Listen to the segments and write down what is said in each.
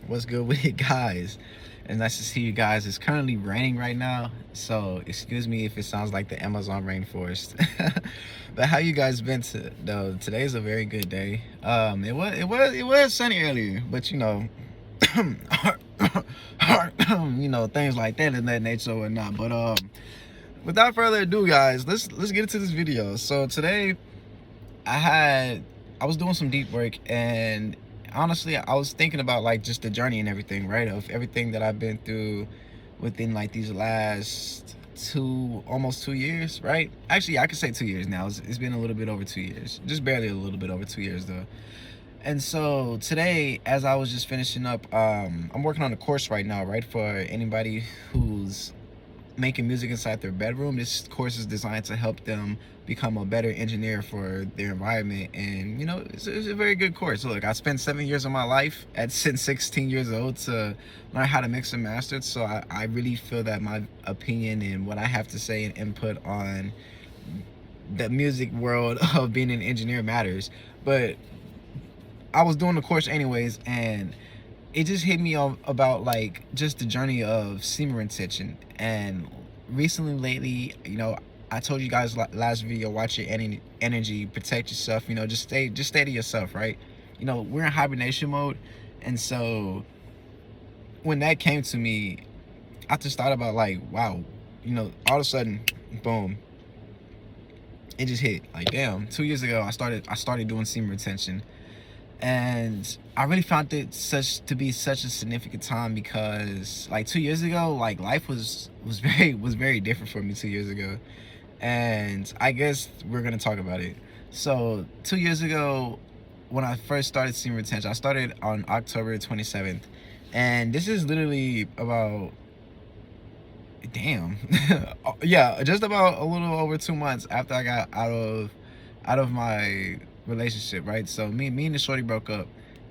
What's good with it, guys? It's nice to see you guys. It's currently raining right now, so excuse me if it sounds like the Amazon rainforest. But how you guys been though? Today's a very good day. It was sunny earlier, but things like that in that nature or not. But without further ado, guys, let's get into this video. So today I was doing some deep work, and honestly I was thinking about like just the journey and everything, right, of everything that I've been through within like these last almost 2 years, right? Actually, I could say 2 years now. It's been a little bit over 2 years, just barely a little bit over 2 years though. And so today, as I was just finishing up, I'm working on a course right now, right, for anybody who's making music inside their bedroom. This course is designed to help them become a better engineer for their environment, and it's a very good course. Look, I spent 7 years of my life since 16 years old to learn how to mix and master, so I really feel that my opinion and what I have to say and input on the music world of being an engineer matters. But I was doing the course anyways, and it just hit me about like just the journey of semen retention. And recently, lately, I told you guys last video, watch your energy, protect yourself. Just stay to yourself, right? We're in hibernation mode, and so when that came to me, I just thought about like, wow, all of a sudden, boom, it just hit. Like, damn, 2 years ago, I started doing semen retention. And I really found it to be such a significant time, because like 2 years ago, like life was very different for me 2 years ago. And I guess we're gonna talk about it. So 2 years ago, when I first started semen retention, I started on October 27th, and this is literally about, damn, yeah, just about a little over 2 months after I got out of my relationship, right? So me and the shorty broke up,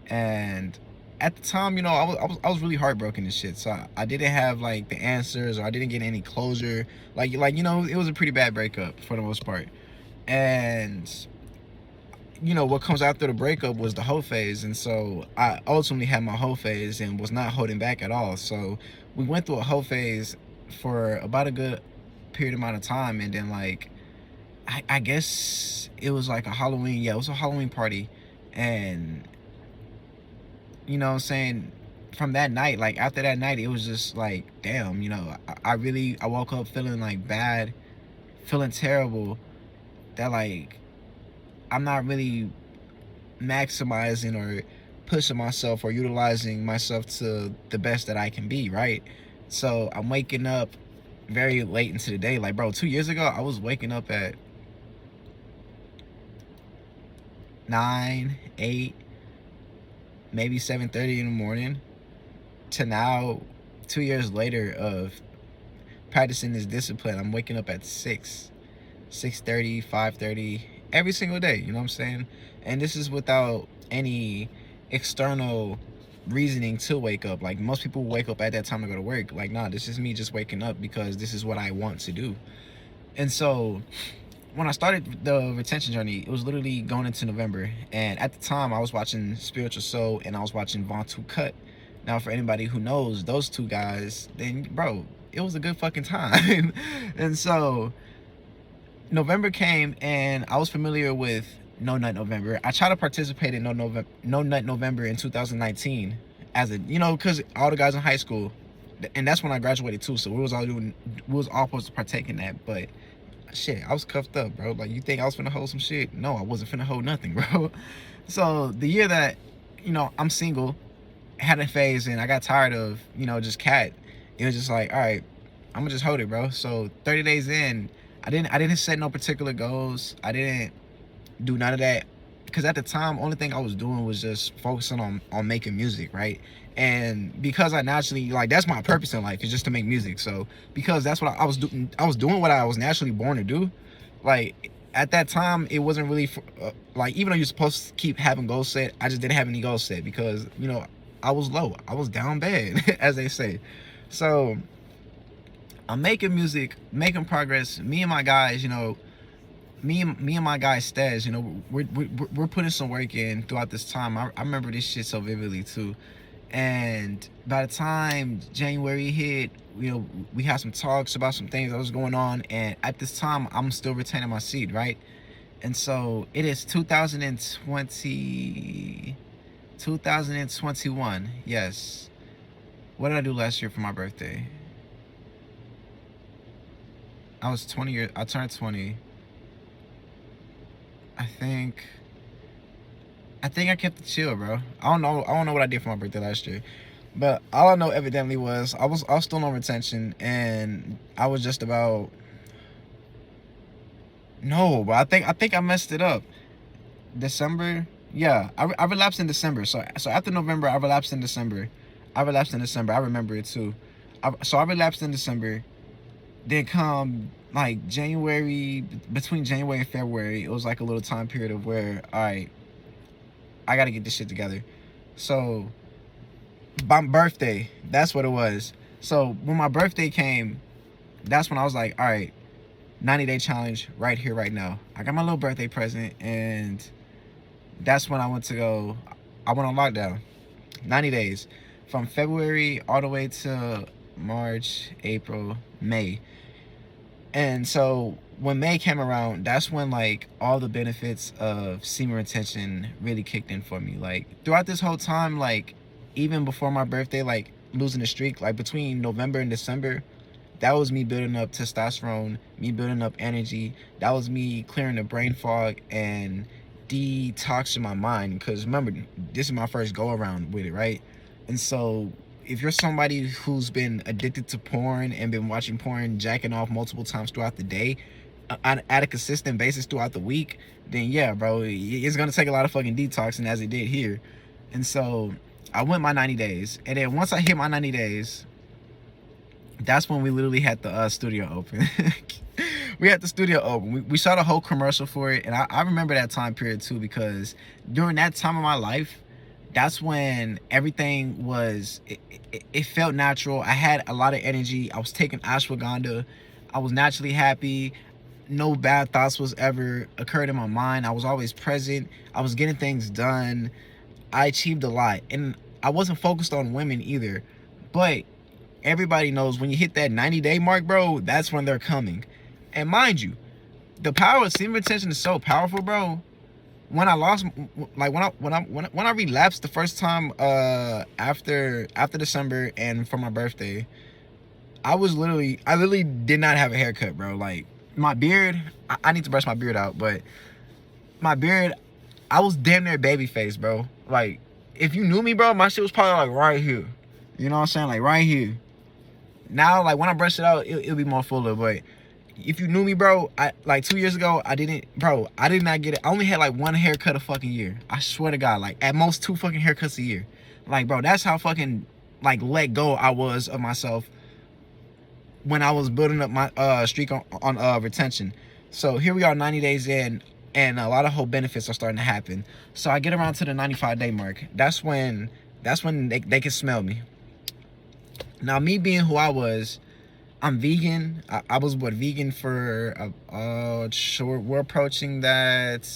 and at the time, I was really heartbroken and shit. So I didn't have like the answers, or I didn't get any closure. It was a pretty bad breakup for the most part. And what comes after the breakup was the hoe phase, and so I ultimately had my hoe phase and was not holding back at all. So we went through a hoe phase for about a good period amount of time, and then like I guess it was like a Halloween. Yeah, it was a Halloween party. And what I'm saying, from that night, like after that night, it was just like, damn, I woke up feeling like bad, feeling terrible, that like I'm not really maximizing or pushing myself or utilizing myself to the best that I can be, right? So I'm waking up very late into the day. Like, bro, 2 years ago, I was waking up at 9, 8, maybe 7:30 in the morning, to now, 2 years later of practicing this discipline, I'm waking up at 6:30, 5:30 every single day. You know what I'm saying? And this is without any external reasoning to wake up. Like, most people wake up at that time to go to work. Like, nah, this is me just waking up because this is what I want to do. And so when I started the retention journey, it was literally going into November. And at the time, I was watching Spiritual Soul and I was watching Von 2 Cut. Now, for anybody who knows those two guys, then, bro, it was a good fucking time. And so November came, and I was familiar with No Nut November. I tried to participate in No Nut November in 2019 as a, because all the guys in high school, and that's when I graduated too. So we was all supposed to partake in that. But shit, I was cuffed up, bro. Like, you think I was finna hold some shit? No, I wasn't finna hold nothing, bro. So the year that, I'm single, had a phase, and I got tired of, just cat, it was just like, all right, I'm gonna just hold it, bro. So 30 days in, I didn't set no particular goals. I didn't do none of that, because at the time, only thing I was doing was just focusing on making music, right? And because I naturally, like, that's my purpose in life, is just to make music. So because that's what I was doing, what I was naturally born to do. Like, at that time, it wasn't really like, even though you're supposed to keep having goals set, I just didn't have any goals set, because I was low, I was down bad, as they say. So I'm making music, making progress. Me and my guys, me and my guy Staj, we're putting some work in throughout this time. I remember this shit so vividly too. And by the time January hit, you know, we had some talks about some things that was going on. And at this time, I'm still retaining my seed, right? And so it is 2021. Yes. What did I do last year for my birthday? I was 20 years. I turned 20. I think I kept it chill, bro. I don't know what I did for my birthday last year. But all I know evidently was I was still on retention, and I was just about, no, but I think I messed it up. December? Yeah, I relapsed in December. So after November, I relapsed in December. I remember it too. So I relapsed in December. Then come like January, between January and February, it was like a little time period of where, all right, I got to get this shit together. So my birthday, that's what it was. So when my birthday came, that's when I was like, all right, 90-day challenge right here, right now. I got my little birthday present, and that's when I went on lockdown. 90 days. From February all the way to March, April, May. And so when May came around, that's when like all the benefits of semen retention really kicked in for me. Like throughout this whole time, like even before my birthday, like losing the streak, like between November and December, that was me building up testosterone, me building up energy. That was me clearing the brain fog and detoxing my mind. Because remember, this is my first go around with it, right? And so if you're somebody who's been addicted to porn and been watching porn, jacking off multiple times throughout the day, at a consistent basis throughout the week, then yeah, bro, it's gonna take a lot of fucking detoxing, as it did here. And so I went my 90 days, and then once I hit my 90 days, that's when we literally had the studio open. We had the studio open. We shot a whole commercial for it, and I remember that time period too, because during that time of my life, that's when everything was, it felt natural. I had a lot of energy. I was taking ashwagandha. I was naturally happy. No bad thoughts was ever occurred in my mind. I was always present. I was getting things done. I achieved a lot, and I wasn't focused on women either. But everybody knows when you hit that 90-day mark, bro, that's when they're coming. And mind you, the power of semen retention is so powerful, bro. When I lost, like when I relapsed the first time after December and for my birthday, I literally did not have a haircut, bro. Like my beard, I need to brush my beard out, but my beard, I was damn near baby face, bro. Like if you knew me, bro, my shit was probably like right here. You know what I'm saying? Like right here. Now, like when I brush it out, it'll be more fuller, but if you knew me, bro, like 2 years ago, I did not get it. I only had like one haircut a fucking year. I swear to God, like at most 2 fucking haircuts a year. Like, bro, that's how fucking like let go I was of myself when I was building up my streak on retention. So here we are 90 days in, and a lot of whole benefits are starting to happen. So I get around to the 95-day mark. That's when they can smell me. Now, me being who I was, I'm vegan. I was vegan for sure. We're approaching that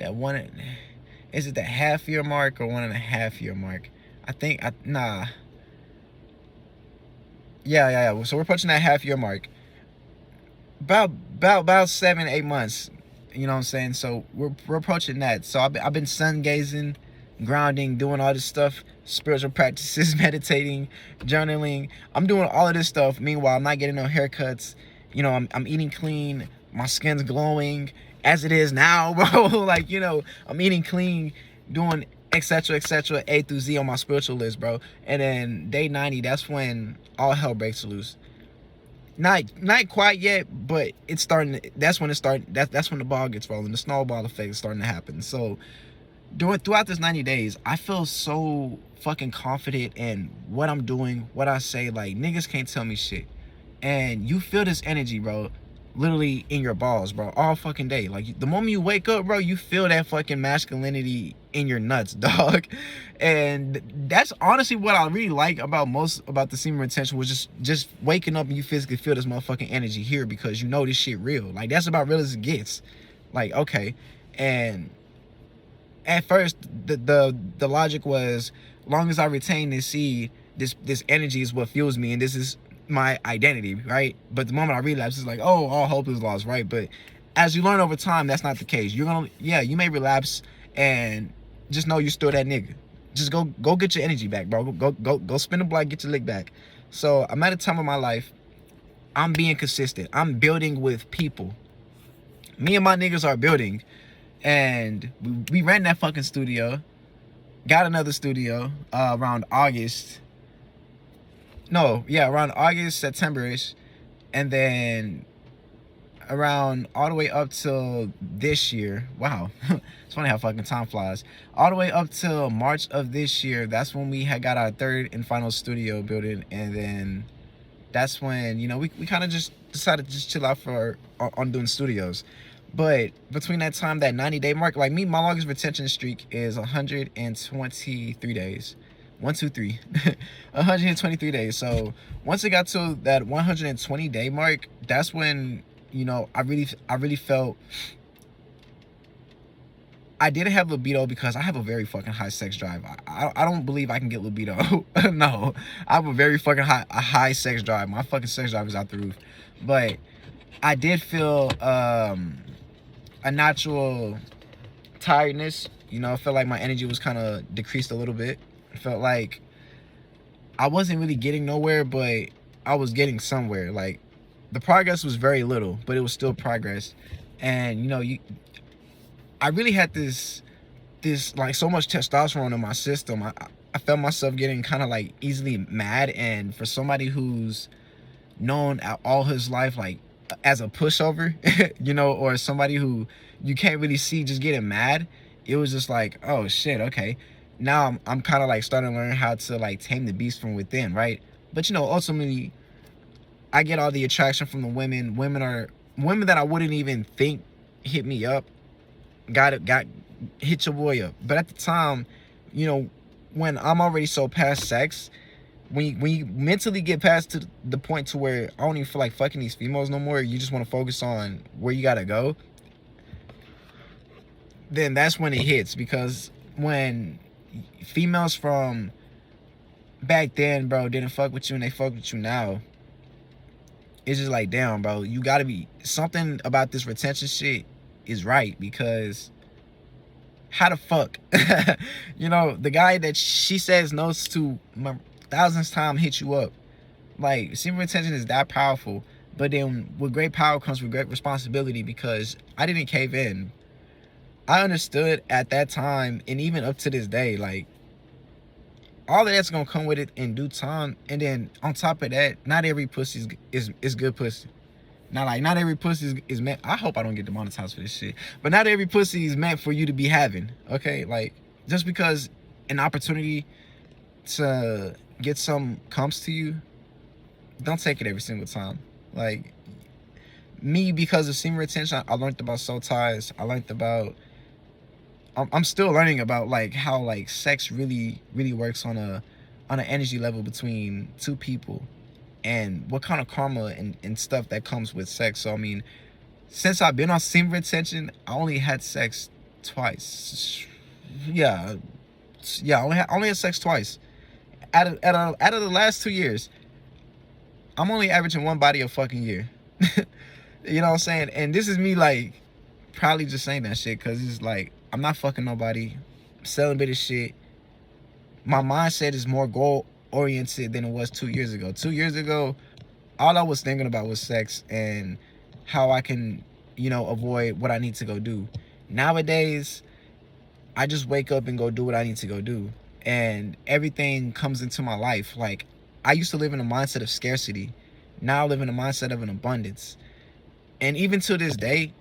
one. Is it the half-year mark or 1.5 year mark? I think nah. Yeah. So we're approaching that half-year mark. About 7-8 months. You know what I'm saying? So we're approaching that. So I've been sun gazing, grounding, doing all this stuff, spiritual practices, meditating, journaling. I'm doing all of this stuff. Meanwhile, I'm not getting no haircuts. You know, I'm eating clean. My skin's glowing as it is now, bro. Like, you know, I'm eating clean, doing etc. A through Z on my spiritual list, bro. And then day 90, that's when all hell breaks loose. Not quite yet, but it's starting. That's when that's when the ball gets rolling. The snowball effect is starting to happen. So throughout this 90 days, I feel so fucking confident in what I'm doing, what I say. Like, niggas can't tell me shit. And you feel this energy, bro, literally in your balls, bro, all fucking day. Like, the moment you wake up, bro, you feel that fucking masculinity in your nuts, dog. And that's honestly what I really like about the semen retention, was just waking up and you physically feel this motherfucking energy here, because you know this shit real. Like, that's about real as it gets. Like, okay. And at first the logic was, long as I retain this seed, this energy is what fuels me, and this is my identity, right? But the moment I relapse, it's like, oh, all hope is lost, right? But as you learn over time, that's not the case. You're gonna, yeah, you may relapse, and just know you're still that nigga. Just go get your energy back, bro. Go spin the block, get your lick back. So I'm at a time of my life, I'm being consistent. I'm building with people. Me and my niggas are building, and we ran that fucking studio. Got another studio around August. No, yeah, around August, September-ish. And then around all the way up till this year. Wow. It's funny how fucking time flies. All the way up till March of this year, that's when we had got our third and final studio building. And then that's when, you know, we kind of just decided to just chill out on doing studios. But between that time, that 90-day mark, like me, my longest retention streak is 123 days. 123. 123 days. So once it got to that 120-day mark, that's when, you know, I really felt I didn't have libido, because I have a very fucking high sex drive. I don't believe I can get libido. No, I have a very fucking high sex drive. My fucking sex drive is out the roof. But I did feel a natural tiredness. You know, I felt like my energy was kind of decreased a little bit. I felt like I wasn't really getting nowhere, but I was getting somewhere. Like, the progress was very little, but it was still progress. And, you know, I really had this like so much testosterone in my system. I felt myself getting kind of like easily mad. And for somebody who's known all his life like as a pushover, you know, or somebody who you can't really see just getting mad, it was just like, oh shit, okay. Now I'm kind of like starting to learn how to like tame the beast from within, right? But you know, ultimately, I get all the attraction from the women. Women that I wouldn't even think hit me up. Hit your boy up. But at the time, you know, when I'm already so past sex, when you mentally get past to the point to where I don't even feel like fucking these females no more, you just want to focus on where you gotta go, then that's when it hits. Because when females from back then, bro, didn't fuck with you and they fuck with you now, it's just like, damn, bro, you gotta be, something about this retention shit is right. Because how the fuck, you know, the guy that she says no to thousands time hit you up. Like, semen retention is that powerful. But then with great power comes with great responsibility, because I didn't cave in. I understood at that time, and even up to this day, like, all of that's gonna come with it in due time. And then on top of that, not every pussy is good pussy. Not every pussy is meant. I hope I don't get demonetized for this shit. But not every pussy is meant for you to be having. Okay, like, just because an opportunity to get some comes to you, don't take it every single time. Like me, because of semen retention, I learned about soul ties. I learned about, I'm still learning about like how like sex really works on an energy level between two people, and what kind of karma and stuff that comes with sex. So I mean, since I've been on semen retention, I only had sex twice. Yeah, I only had sex twice. Out of the last 2 years, I'm only averaging one body a fucking year. You know what I'm saying? And this is me like probably just saying that shit because it's like, I'm not fucking nobody. I'm selling bit of shit. My mindset is more goal oriented than it was 2 years ago. 2 years ago, all I was thinking about was sex and how I can, you know, avoid what I need to go do. Nowadays, I just wake up and go do what I need to go do. And everything comes into my life. Like, I used to live in a mindset of scarcity. Now I live in a mindset of an abundance. And even to this day,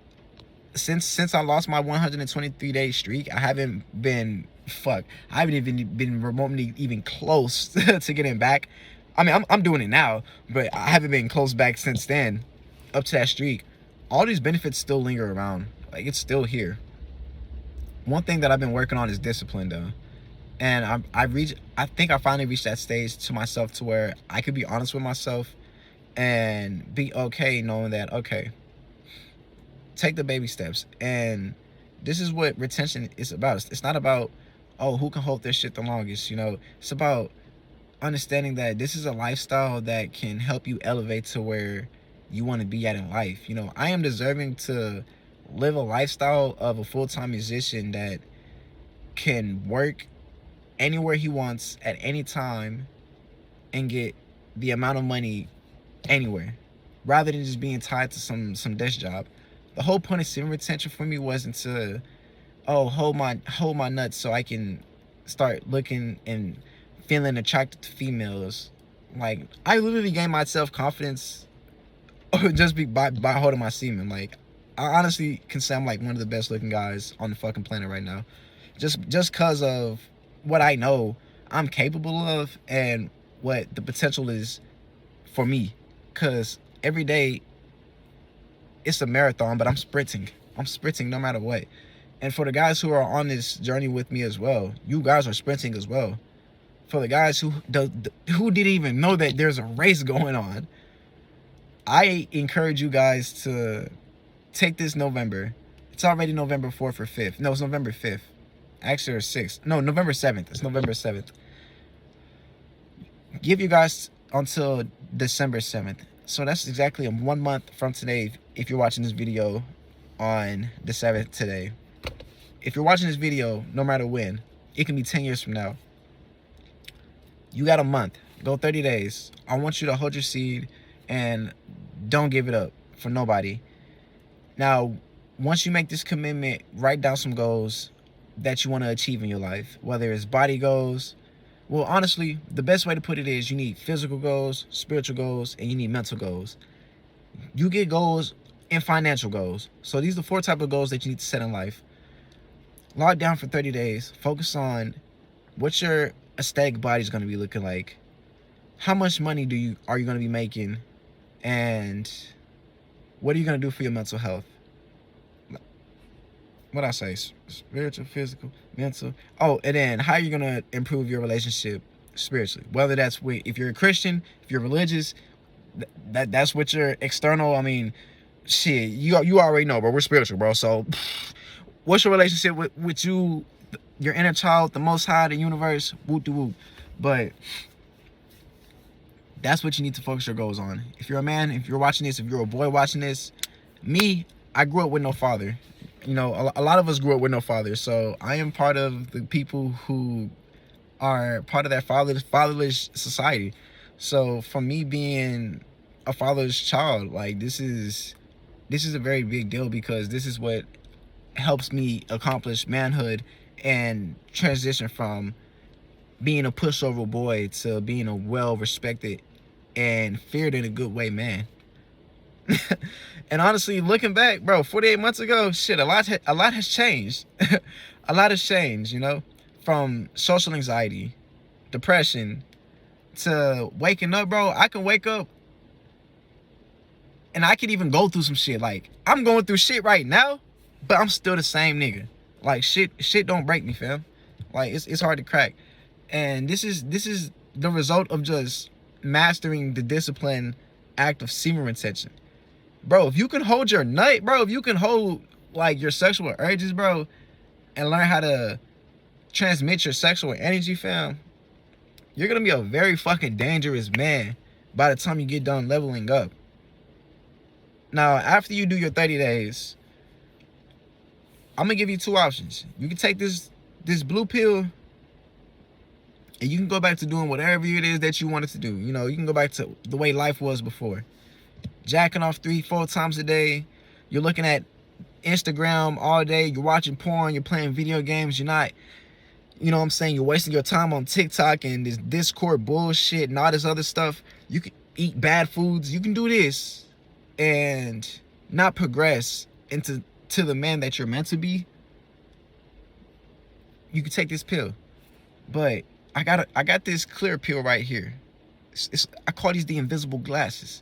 since I lost my 123-day streak, I haven't been, I haven't even been remotely even close to getting back. I mean, I'm doing it now, but I haven't been close back since then, up to that streak. All these benefits still linger around. Like, it's still here. One thing that I've been working on is discipline, though. And I think I finally reached that stage to myself to where I could be honest with myself and be okay knowing that, okay, take the baby steps. And This is what retention is about. It's not about, oh, who can hold their shit the longest, you know. It's about understanding that this is a lifestyle that can help you elevate to where you want to be at in life. You know, I am deserving to live a lifestyle of a full-time musician that can work anywhere he wants at any time and get the amount of money anywhere, rather than just being tied to some desk job. The whole point of semen retention for me wasn't to, oh, hold my nuts so I can start looking and feeling attracted to females. Like, I literally gained my self-confidence just by holding my semen. Like, I honestly can say I'm like one of the best looking guys on the fucking planet right now, just cause of what I know I'm capable of and what the potential is for me. Cause every day it's a marathon, but I'm sprinting no matter what. And for the guys who are on this journey with me as well, you guys are sprinting as well. For the guys who didn't even know that there's a race going on, I encourage you guys to take this November. It's already November 4th or 5th. No, it's November 5th. Actually, or 6th. No, November 7th. It's November 7th. Give you guys until December 7th. So that's exactly 1 month from today if you're watching this video on the 7th today. If you're watching this video, no matter when, it can be 10 years from now. You got a month. Go 30 days. I want you to hold your seed and don't give it up for nobody. Now, once you make this commitment, write down some goals that you want to achieve in your life, whether it's body goals. Well, honestly, the best way to put it is you need physical goals, spiritual goals, and you need mental goals. You get goals and financial goals. So these are the 4 types of goals that you need to set in life. Log down for 30 days. Focus on what your aesthetic body is going to be looking like. How much money are you going to be making? And what are you going to do for your mental health? What I say? Spiritual, physical, mental. Oh, and then how are you going to improve your relationship spiritually? Whether that's with, if you're a Christian, if you're religious, that's what your external, I mean, shit, you already know, bro. We're spiritual, bro. So what's your relationship with you, your inner child, the Most High, the universe, whoop-de-whoop. But that's what you need to focus your goals on. If you're a man, if you're watching this, if you're a boy watching this, me, I grew up with no father. You know, a lot of us grew up with no father. So I am part of the people who are part of that fatherless society. So for me being a fatherless child, like this is a very big deal, because this is what helps me accomplish manhood and transition from being a pushover boy to being a well-respected and feared in a good way man. And honestly, looking back, bro, 48 months ago, shit, a lot has changed. A lot has changed, you know, from social anxiety, depression, to waking up, bro. I can wake up and I can even go through some shit. Like, I'm going through shit right now, but I'm still the same nigga. Like, shit don't break me, fam. Like, it's hard to crack. And this is the result of just mastering the discipline act of semen retention. Bro, if you can hold your nut, bro, if you can hold like your sexual urges, bro, and learn how to transmit your sexual energy, fam, you're gonna be a very fucking dangerous man by the time you get done leveling up. Now, after you do your 30 days, I'm gonna give you 2 options. You can take this blue pill, and you can go back to doing whatever it is that you wanted to do. You know, you can go back to the way life was before. Jacking off 3-4 times a day. You're looking at Instagram all day. You're watching porn. You're playing video games. You're not, you know what I'm saying, you're wasting your time on TikTok and this Discord bullshit and all this other stuff. You can eat bad foods. You can do this and not progress into the man that you're meant to be. You can take this pill. But I got this clear pill right here. I call these the invisible glasses.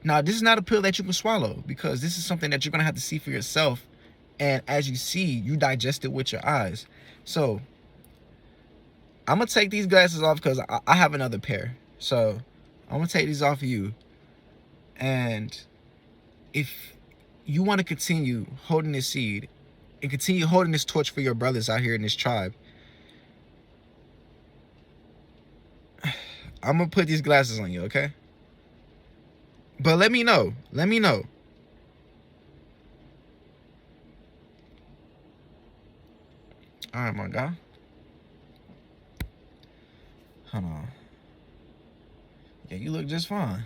Now, this is not a pill that you can swallow, because this is something that you're going to have to see for yourself. And as you see, you digest it with your eyes. So I'm going to take these glasses off because I have another pair. So I'm going to take these off of you. And if you want to continue holding this seed and continue holding this torch for your brothers out here in this tribe. I'm gonna put these glasses on you, okay? But let me know. Let me know. All right, my guy. Hold on. Yeah, you look just fine.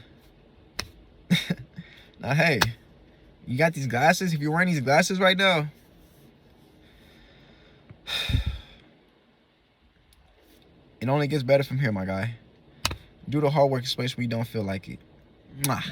Now, hey, you got these glasses? If you're wearing these glasses right now, it only gets better from here, my guy. Do the hard work, especially when you don't feel like it. Mwah.